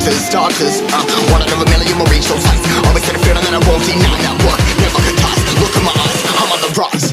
starters. One out of a million will reach those heights. Always had a feeling that I won't deny that work never could toss. Look in my eyes, I'm on the rise.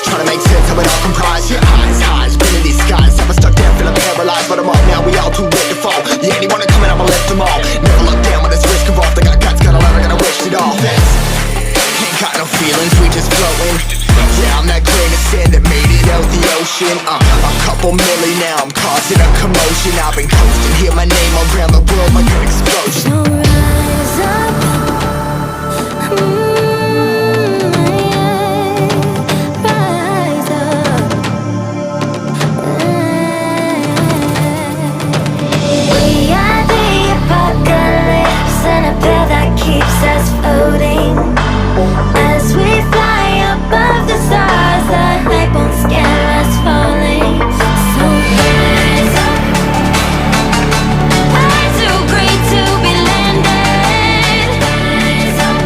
Trying to make sense of it all comprised. Yeah, highs, been in these skies. Never stuck there, feeling paralyzed, but I'm up now, we all too late to fall. Yeah, anyone to come in, I'ma lift them all. Never look down when there's risk involved. I got guts, got a lot, I gotta wish it all. Ain't got no feelings, we just floating. Yeah, I'm that grain of sand that made it out the ocean. A couple milli now, I'm causing a commotion. I've been coasting, hear my name around the world like an explosion. So rise up. Keeps us floating as we fly above the stars. The hype won't scare us falling. So rise up. We're too great to be landed. Rise up.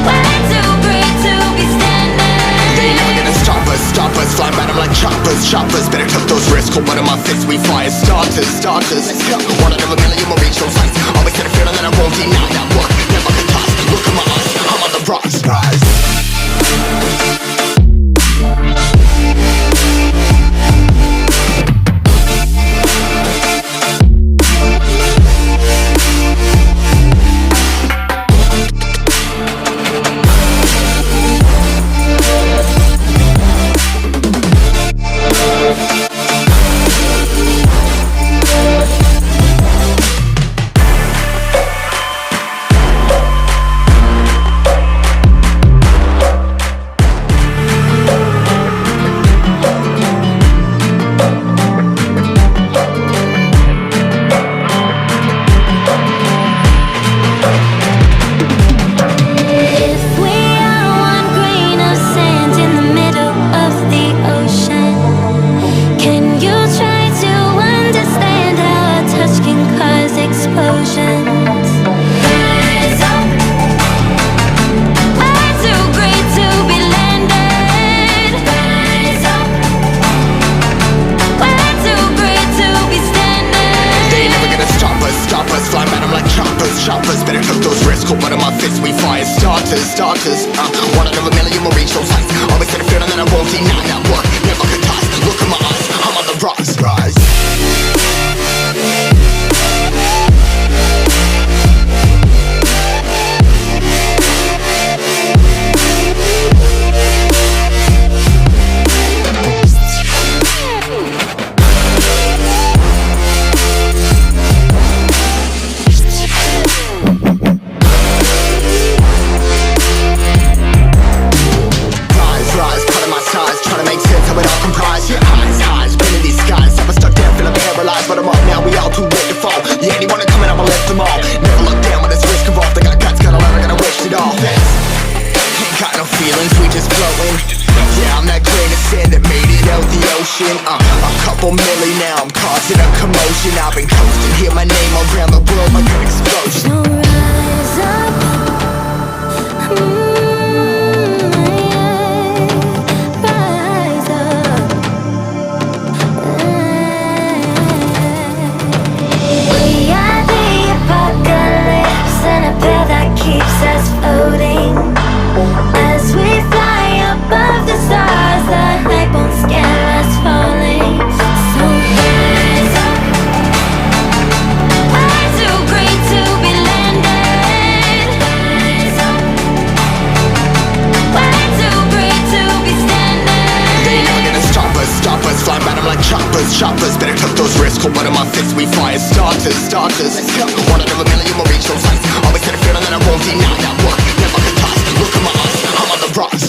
We're too great to be standing. They never gonna stop us, fly by them like choppers. Better took those risks, hold one of my fists, we fly as starters. Let's go. One out of a million will reach those heights. Always had a feeling that I won't deny that work never could toss. Look in my eyes, I'm on the rise. Choppers, better took those risks, hold one of my fists, we fly as starters. One out of a million will reach those heights. Always had a feeling that I won't deny that work never could toss. Look in my eyes, I'm on the rise. Trying to make sense of it all comprised. Yeah, highs, been in these skies. Never stuck there, feeling paralyzed, but I'm up now, we all too late to fall. Yeah, anyone to come in, I'ma lift them all. Never look down when there's risk involved. I got guts, got a lot, I gotta wish it all. Ain't got no feelings, we just floating. Yeah, I'm that grain of sand that made it out the ocean. A couple milli now, I'm causing a commotion. I've been coasting, hear my name around the world like an explosion. So rise up. Keeps us floating as we fly above the stars. The hype won't scare us falling. So rise up. We're too great to be landed. Rise up. We're too great to be standing. They never gonna stop us, fly by them like choppers. Better took those risks, hold one of my fists, we fly as starters. Let's go. One out of a million will reach those heights. Always had a feeling that I won't deny that work never could toss. Look in my eyes, I'm on the rise.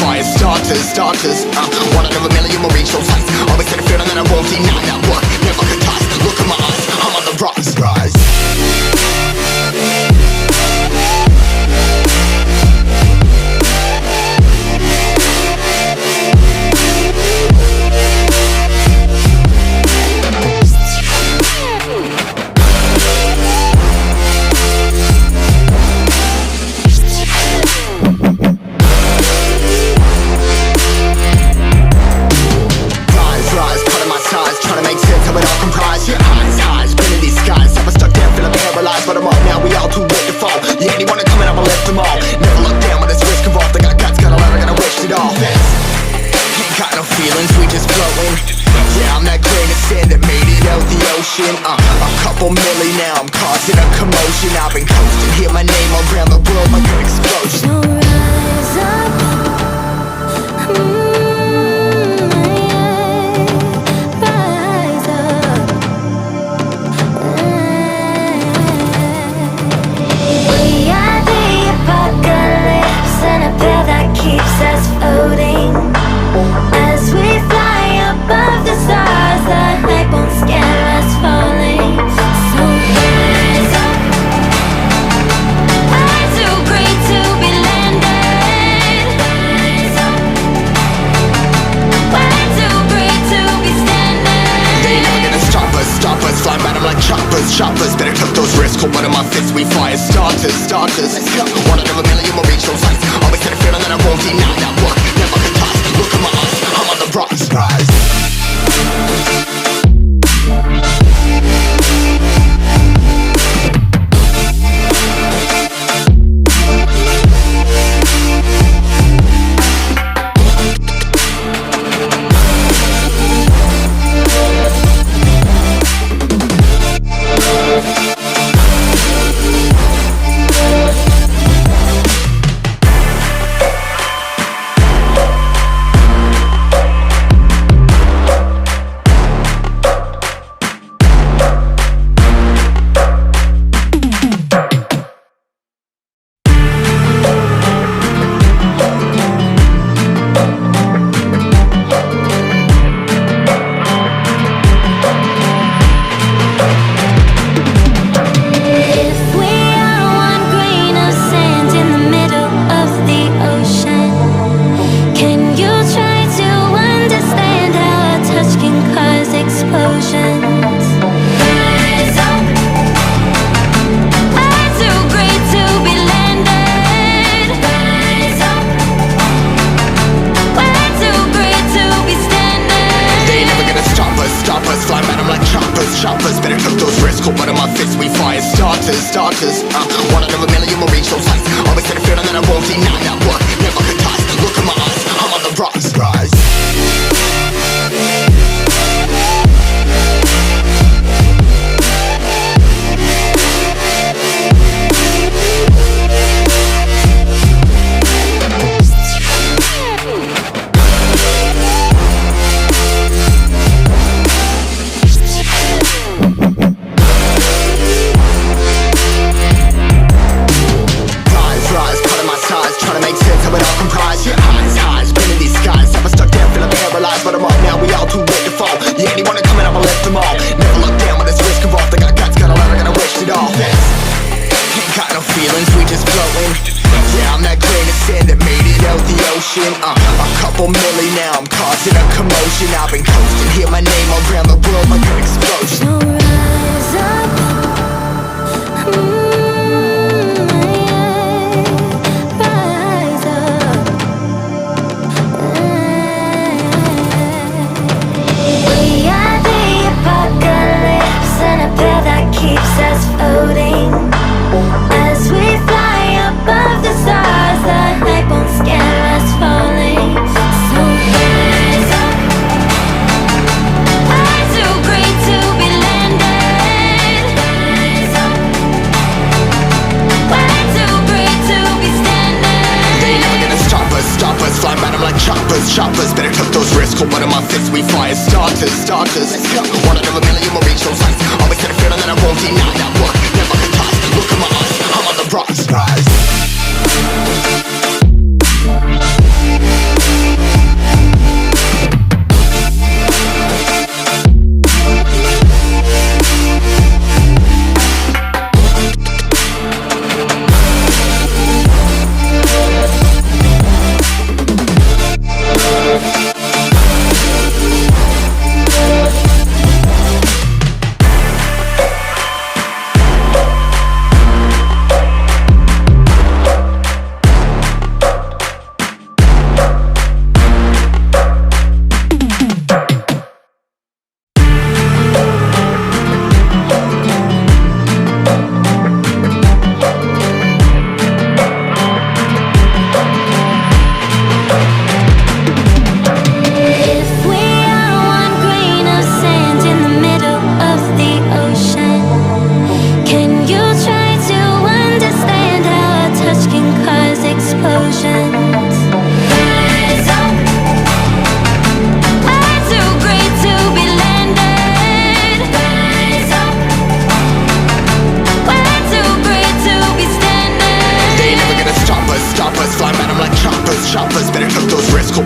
fire starters. One out of a million will reach those heights. Always had a feeling that I won't deny that work. Never could ties. Look in my eyes, I'm on the rise. But I'm up now, we all too late to fall. Yeah, anyone coming, I'ma lift them all. Never look down when there's risk involved. I got guts, got a lot, I gotta wish it all. Ain't got no feelings, we just flowing. Yeah, I'm that grain of sand that made it out the ocean. A couple milli now, I'm causing a commotion. I've been coasting, hear my name around the world like an explosion. So rise up. Keeps us floating as we fly above the stars. The hype won't scare us falling. So rise up. We're too great to be landed. Rise up. We're too great to be standing. They ain't never gonna stop us. Flying by them like choppers. Better tuck those wrists, cold blood in my fists. We fire starters. Let's go. One out of a million will reach those heights. Always had a feeling that I won't deny that work. Never could ties. Look in my eyes, I'm on the rise. Choppers, better tuck those wrists, cold blood in my fists. We fire starters. One out of a million will reach those heights. Always had a feeling that I won't deny that work. Never could ties. Look in my eyes, I'm on the rise. But I'm up now, we all too late to fall. Yeah, anyone coming, I'ma lift them all. Never look down when there's risk involved. I got guts, got a lot, I gotta wish it all. Ain't got no feelings, we just flowing. Yeah, I'm that grain of sand that made it out the ocean. A couple milli now, I'm causing a commotion. I've been coasting, hear my name around the world like an explosion. So rise up. Keeps us floating as we fly above the stars. The hype won't scare us falling. So rise up. We're too great to be landed. Rise up. We're too great to be standing. They ain't never gonna stop us. Flying by them like choppers. Better tuck those wrists, cold blood in my fists. We fire starters. Let's go. One out of a million will reach those heights. Always had a feeling that I won't deny that work. Never could ties. Look in my eyes, I'm on the rise.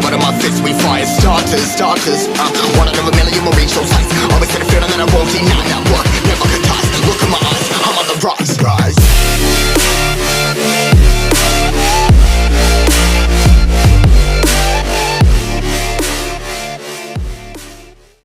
but in my fists we fire starters. One out of a million will reach those heights.